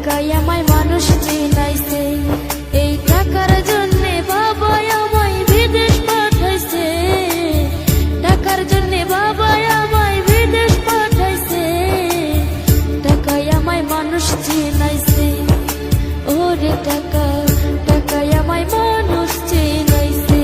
টাকায় আমায় মানুষ চিনাইছে, এই টাকার জন্যে বাবা আমায় বিদেশ পাঠাইছে, টাকার জন্যে বাবা আমায় বিদেশ পাঠাইছে, টাকায় আমায় মানুষ চিনাইছে, ওরে টাকা টাকায় আমায় মানুষ চিনাইছে।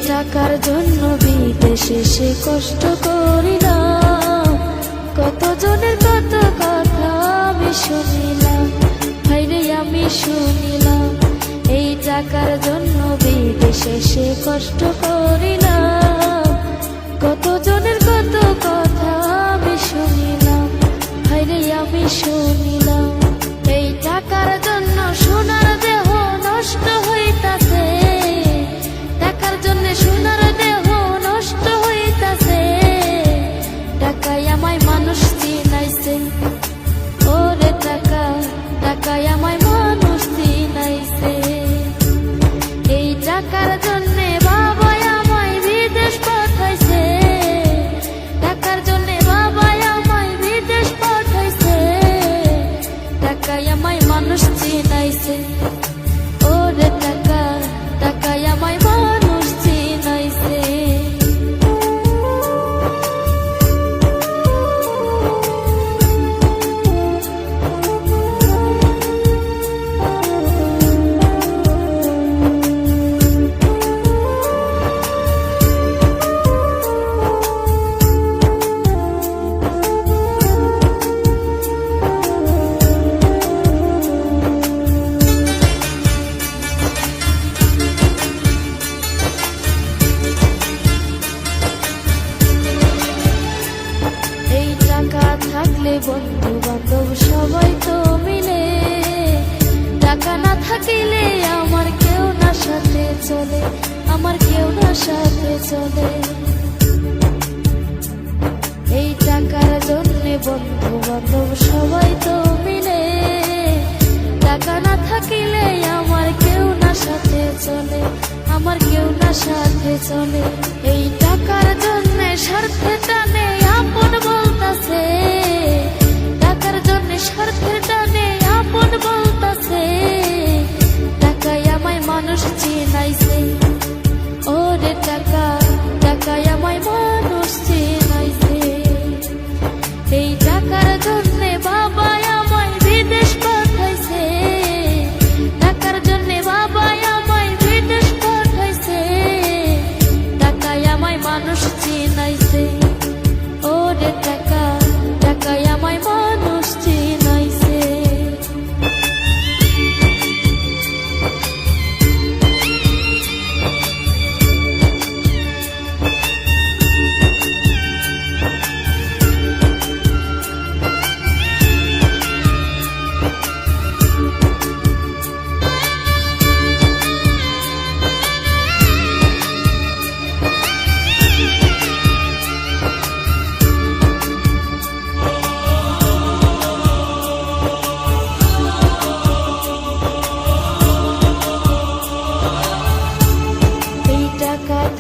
টাকার জন্য বিদেশে সে কষ্ট করিলাম, কতজনের কত কথা আমি শুনিলাম, ভাইরে আমি শুনিলাম। এই টাকার জন্য বিদেশে সে কষ্ট করিলাম, কতজনের কত কথা আমি শুনিলাম, ভাইরে আমি শুনিলাম। এই টাকার জন্য সোনার দেহ নষ্ট হইতাছে, টাকার জন্য সোনার দেহ নষ্ট হইতাছে, টাকায় আমায় মানুষ চিনাইছে, ওরে টাকা টাকায় আমায় মানুষ চিনাইছে। এই টাকার জন্য বাবা আমায় বিদেশ পাঠাইছে, টাকার জন্য বাবা আমায় বিদেশ পাঠাইছে, টাকায় আমায় মানুষ চিনাইছে, ওরে টাকা টাকায় আমায় মানুষ চিনাইছে। থাকলে বন্ধু বান্ধব সবাই তো মিলে, টাকা না থাকিলে আমার কেউ না সাথে চলে, আমার কেউ না সাথে চলে। এই টাকার জন্যে বন্ধু বান্ধব সবাই তো মিলে, টাকা না থাকিলে আমার কেউ না সাথে চলে, আমার কেউ না সাথে চলে। এই টাকার জন্যে স্বার্থে টানে আপন বলতাছে, টাকার জন্যে স্বার্থের টানে আপন বলতাছে, টাকায় আমায় মানুষ চিনাইছে, ওরে টাকা টাকায় আমায় মানুষ চিনাইছে। এই টাকার জন্যে বাবা আমায় বিদেশ পাঠাইছে, টাকার জন্যে বাবা আমায় বিদেশ পাঠাইছে, টাকায় আমায় মানুষ চিনাইছে, ওরে টাকা টাকায় আমায় মানুষ চিনাইছে।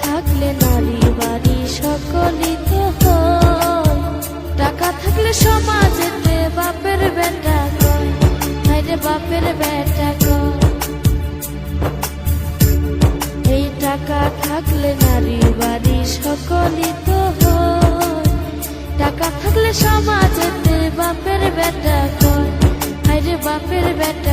থাকলে নারী বাড়ি সকলই তো হয়, টাকা থাকলে সমাজেতে বাপের বেটা কয়, হায়রে বাপের বেটা কয়। এই টাকা থাকলে নারী বাড়ি সকলই তো হয়, টাকা থাকলে সমাজেতে বাপের বেটা কয়, হায়রে বাপের বেটা